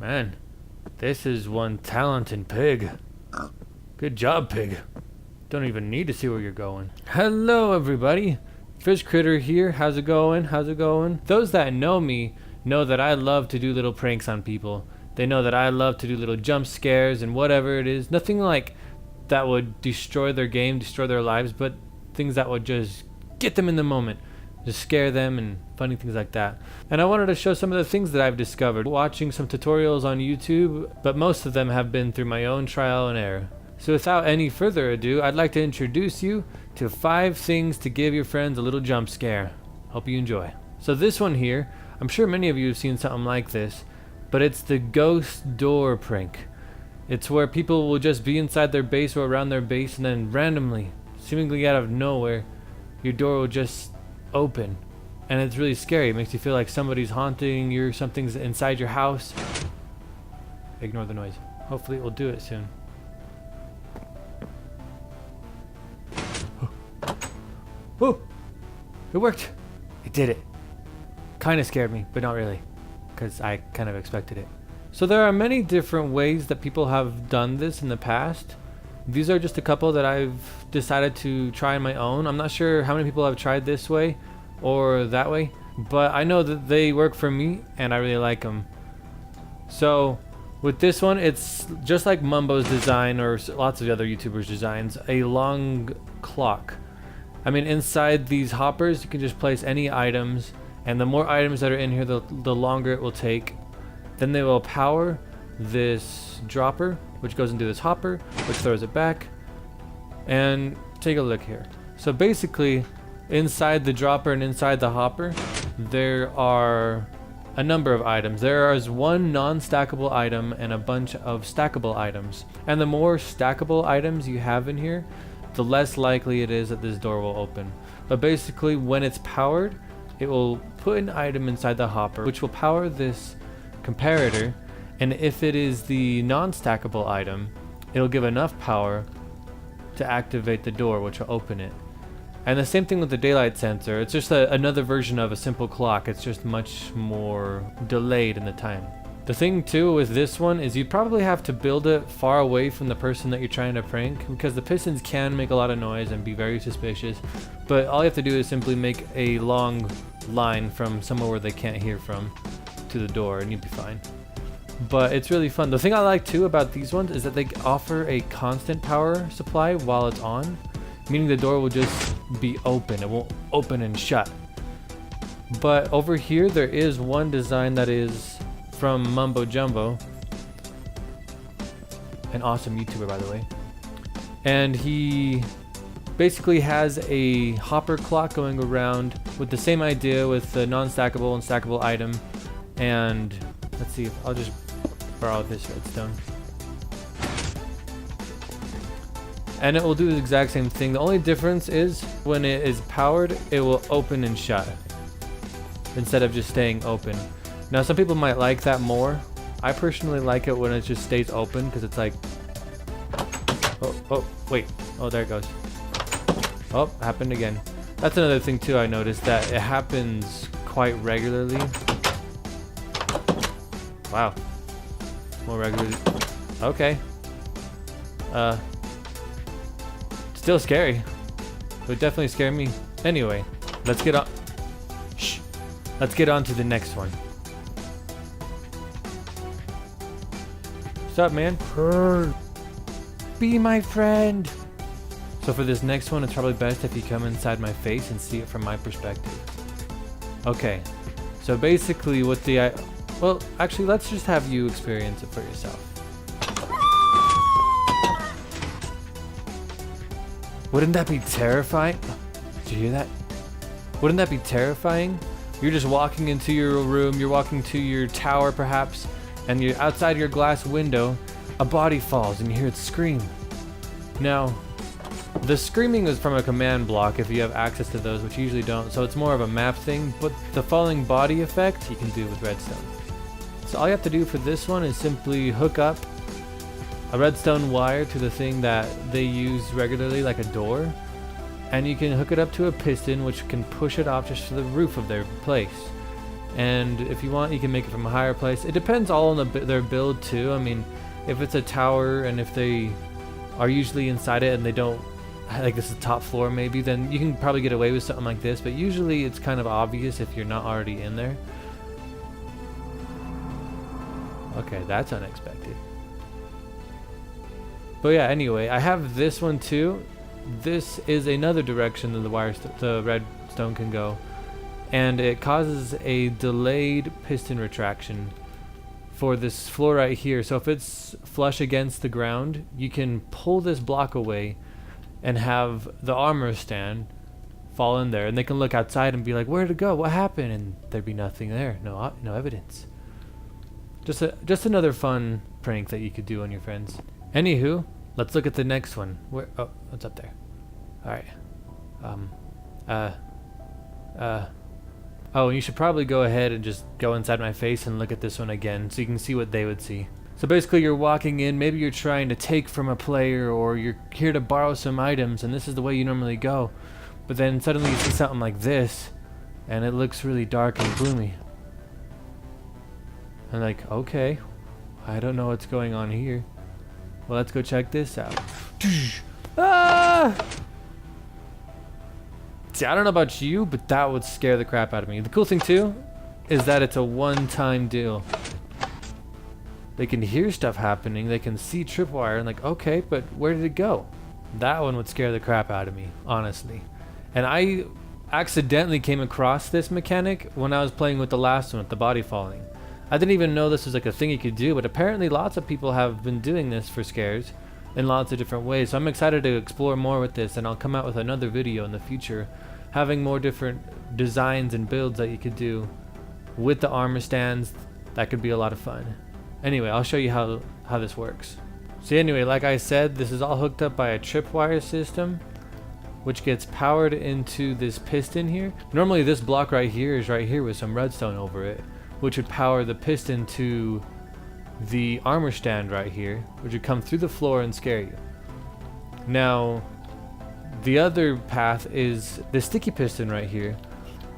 Man, this is one talented pig. Good job, pig. Don't even need to see where you're going. Hello, everybody. Friz Critter here. How's it going? How's it going? Those that know me know that I love to do little pranks on people. They know that I love to do little jump scares and whatever it is. Nothing like that would destroy their game, destroy their lives, but things that would just get them in the moment. Just scare them and funny things like that. And I wanted to show some of the things that I've discovered watching some tutorials on YouTube, but most of them have been through my own trial and error. So without any further ado, I'd like to introduce you to 5 things to give your friends a little jump scare. Hope you enjoy. So this one here, I'm sure many of you have seen something like this, but it's the ghost door prank. It's where people will just be inside their base or around their base, and then randomly, seemingly out of nowhere, your door will just open. And it's really scary. It makes you feel like somebody's haunting you, something's inside your house. Ignore the noise. Hopefully it will do it soon. Oh, it worked. It did it. Kind of scared me, but not really, because I kind of expected it. So there are many different ways that people have done this in the past. These are just a couple that I've decided to try on my own. I'm not sure how many people have tried this way or that way, but I know that they work for me and I really like them. So with this one, it's just like Mumbo's design or lots of other YouTubers' designs, a long clock. I mean, inside these hoppers, you can just place any items, and the more items that are in here, the longer it will take. Then they will power this dropper, which goes into this hopper, which throws it back. And take a look here. So basically, inside the dropper and inside the hopper, there are a number of items. There is one non-stackable item and a bunch of stackable items. And the more stackable items you have in here, the less likely it is that this door will open. But basically, when it's powered, it will put an item inside the hopper, which will power this comparator, and if it is the non-stackable item, it'll give enough power to activate the door, which will open it. And the same thing with the daylight sensor. It's just another version of a simple clock. It's just much more delayed in the time. The thing too with this one is you probably have to build it far away from the person that you're trying to prank, because the pistons can make a lot of noise and be very suspicious. But all you have to do is simply make a long line from somewhere where they can't hear from to the door and you'll be fine. But it's really fun. The thing I like too about these ones is that they offer a constant power supply while it's on, meaning the door will just be open. It won't open and shut. But over here there is one design that is from Mumbo Jumbo, an awesome YouTuber by the way, and he basically has a hopper clock going around with the same idea with the non-stackable and stackable item. And let's see if I'll just borrow this redstone, and it will do the exact same thing. The only difference is when it is powered, it will open and shut instead of just staying open. Now some people might like that more. I personally like it when it just stays open, because it's like, oh wait, oh there it goes. Oh, happened again. That's another thing too I noticed, that it happens quite regularly. Wow, more regularly. Okay. Still scary. It would definitely scare me. Anyway, let's get on. Shh. Let's get on to the next one. What's up, man? Be my friend. So for this next one, it's probably best if you come inside my face and see it from my perspective. Okay. So basically what the well, actually, let's just have you experience it for yourself. Wouldn't that be terrifying? Did you hear that? Wouldn't that be terrifying? You're just walking into your room, you're walking to your tower perhaps, and you're outside your glass window, a body falls and you hear it scream. Now, the screaming is from a command block if you have access to those, which you usually don't, so it's more of a map thing, but the falling body effect you can do with redstone. So all you have to do for this one is simply hook up a redstone wire to the thing that they use regularly, like a door, and you can hook it up to a piston which can push it off just to the roof of their place. And if you want, you can make it from a higher place. It depends all on their build too. I mean, if it's a tower and if they are usually inside it and they don't, like this is top floor maybe, then you can probably get away with something like this. But usually it's kind of obvious if you're not already in there. Okay, that's unexpected. But yeah, anyway, I have this one too. This is another direction that the redstone can go. And it causes a delayed piston retraction for this floor right here. So if it's flush against the ground, you can pull this block away and have the armor stand fall in there, and they can look outside and be like, where'd it go? What happened? And there'd be nothing there. No evidence. Just another fun prank that you could do on your friends. Anywho, let's look at the next one. Where? Oh, it's up there. All right. Oh, and you should probably go ahead and just go inside my face and look at this one again so you can see what they would see. So basically you're walking in, maybe you're trying to take from a player or you're here to borrow some items and this is the way you normally go. But then suddenly you see something like this and it looks really dark and gloomy. And like, okay, I don't know what's going on here. Well, let's go check this out. Ah! See, I don't know about you, but that would scare the crap out of me. The cool thing too is that it's a one-time deal. They can hear stuff happening, they can see tripwire and like, okay, but where did it go? That one would scare the crap out of me, honestly. And I accidentally came across this mechanic when I was playing with the last one, with the body falling. I didn't even know this was like a thing you could do, but apparently lots of people have been doing this for scares in lots of different ways. So I'm excited to explore more with this, and I'll come out with another video in the future having more different designs and builds that you could do with the armor stands. That could be a lot of fun. Anyway, I'll show you how this works. So anyway, like I said, this is all hooked up by a tripwire system which gets powered into this piston here. Normally this block right here is right here with some redstone over it, which would power the piston to the armor stand right here, which would come through the floor and scare you. Now, the other path is the sticky piston right here,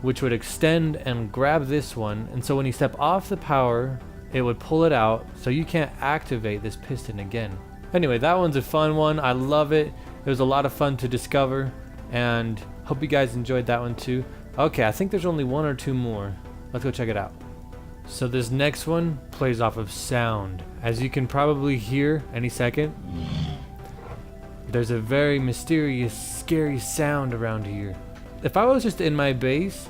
which would extend and grab this one, and so when you step off the power, it would pull it out, so you can't activate this piston again. Anyway, that one's a fun one. I love it. It was a lot of fun to discover, and hope you guys enjoyed that one too. Okay, I think there's only one or two more. Let's go check it out. So this next one plays off of sound. As you can probably hear any second, there's a very mysterious, scary sound around here. If I was just in my base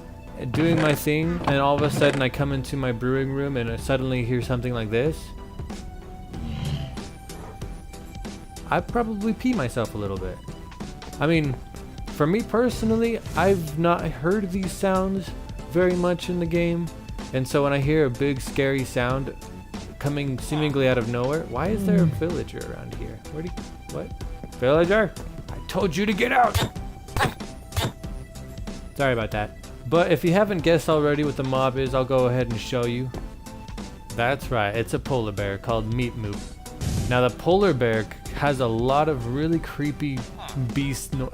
doing my thing and all of a sudden I come into my brewing room and I suddenly hear something like this, I'd probably pee myself a little bit. I mean, for me personally, I've not heard these sounds very much in the game. And so when I hear a big scary sound coming seemingly out of nowhere, why is there a villager around here? What? Villager? I told you to get out! Sorry about that. But if you haven't guessed already what the mob is, I'll go ahead and show you. That's right, it's a polar bear called Meat Moop. Now the polar bear has a lot of really creepy beast noise.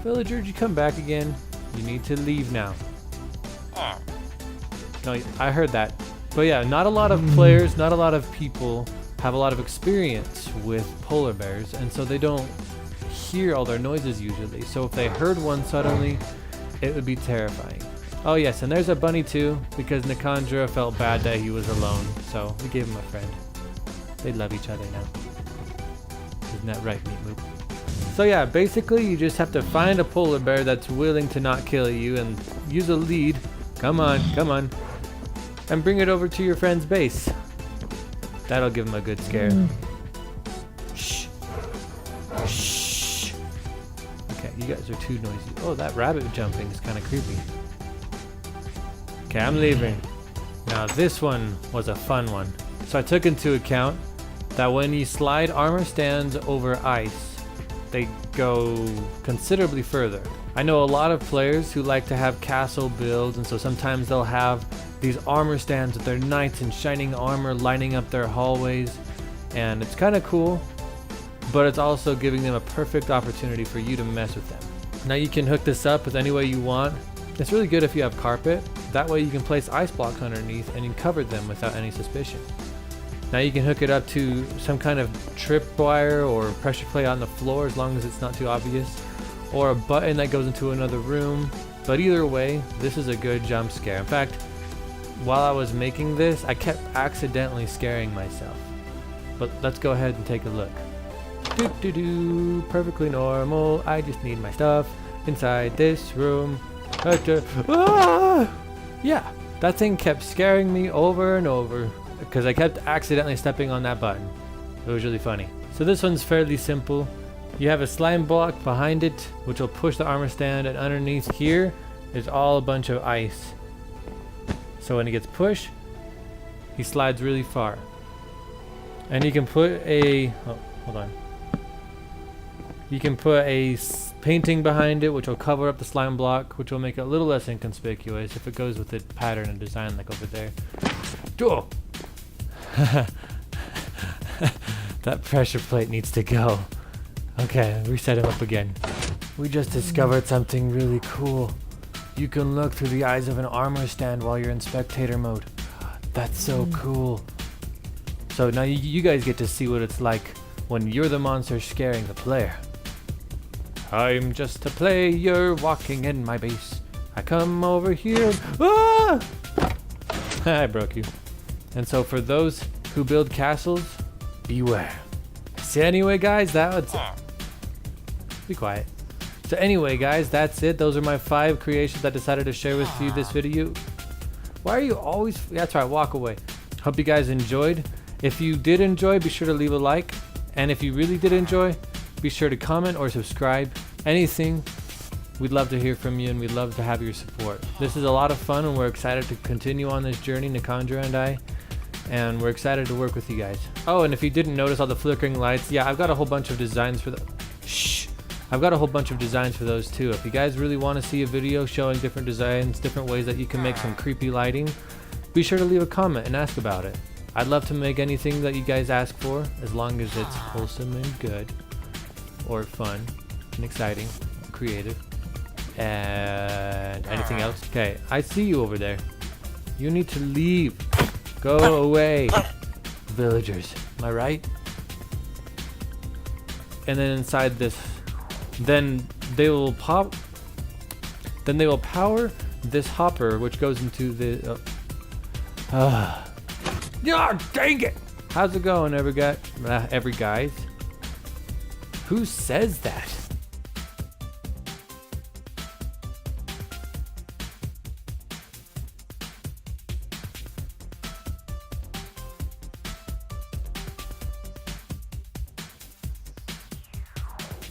Villager, did you come back again? You need to leave now. No, I heard that. But yeah, not a lot of players, not a lot of people have a lot of experience with polar bears, and so they don't hear all their noises usually. So if they heard one suddenly, it would be terrifying. Oh yes, and there's a bunny too, because Nikandra felt bad that he was alone, so we gave him a friend. They love each other now. Isn't that right, Meat Moop? So yeah, basically you just have to find a polar bear that's willing to not kill you and use a lead. Come on, and bring it over to your friend's base. That'll give him a good scare. Shh. Shh. Okay, you guys are too noisy. Oh, that rabbit jumping is kind of creepy. Okay, I'm leaving. Now this one was a fun one. So I took into account that when you slide armor stands over ice, they go considerably further. I know a lot of players who like to have castle builds, and so sometimes they'll have these armor stands with their knights in shining armor lining up their hallways, and it's kind of cool, but it's also giving them a perfect opportunity for you to mess with them. Now you can hook this up with any way you want. It's really good if you have carpet, That way you can place ice blocks underneath and you cover them without any suspicion. Now you can hook it up to some kind of tripwire or pressure plate on the floor as long as it's not too obvious, or a button that goes into another room. But either way, this is a good jump scare. In fact, while I was making this, I kept accidentally scaring myself. But let's go ahead and take a look. Perfectly normal. I just need my stuff inside this room. Yeah, that thing kept scaring me over and over because I kept accidentally stepping on that button. It was really funny. So this one's fairly simple. You have a slime block behind it, which will push the armor stand, and underneath here is all a bunch of ice. So when he gets pushed, he slides really far. And you can put a, oh, hold on. You can put a painting behind it, which will cover up the slime block, which will make it a little less inconspicuous if it goes with the pattern and design like over there. Oh! That pressure plate needs to go. Okay, reset him up again. We just discovered something really cool. You can look through the eyes of an armor stand while you're in spectator mode. That's so cool. So now you guys get to see what it's like when you're the monster scaring the player. I'm just a player walking in my base. I come over here. Ah! I broke you. And so for those who build castles, beware. So anyway, guys, that was... Be quiet. So anyway, guys, that's it. Those are my 5 creations I decided to share with you this video. Why are you always... That's right, walk away. Hope you guys enjoyed. If you did enjoy, be sure to leave a like. And if you really did enjoy, be sure to comment or subscribe. Anything. We'd love to hear from you and we'd love to have your support. This is a lot of fun and we're excited to continue on this journey, Nikandra and I. And we're excited to work with you guys. Oh, and if you didn't notice all the flickering lights, yeah, I've got a whole bunch of designs for the... Shh! I've got a whole bunch of designs for those too. If you guys really want to see a video showing different designs, different ways that you can make some creepy lighting, be sure to leave a comment and ask about it. I'd love to make anything that you guys ask for, as long as it's wholesome and good, or fun, and exciting, creative, and anything else. Okay, I see you over there. You need to leave. Go away, villagers. Am I right? And then inside this, then they will pop. Then they will power this hopper, which goes into the. Yeah, dang it! How's it going, every guys? Who says that?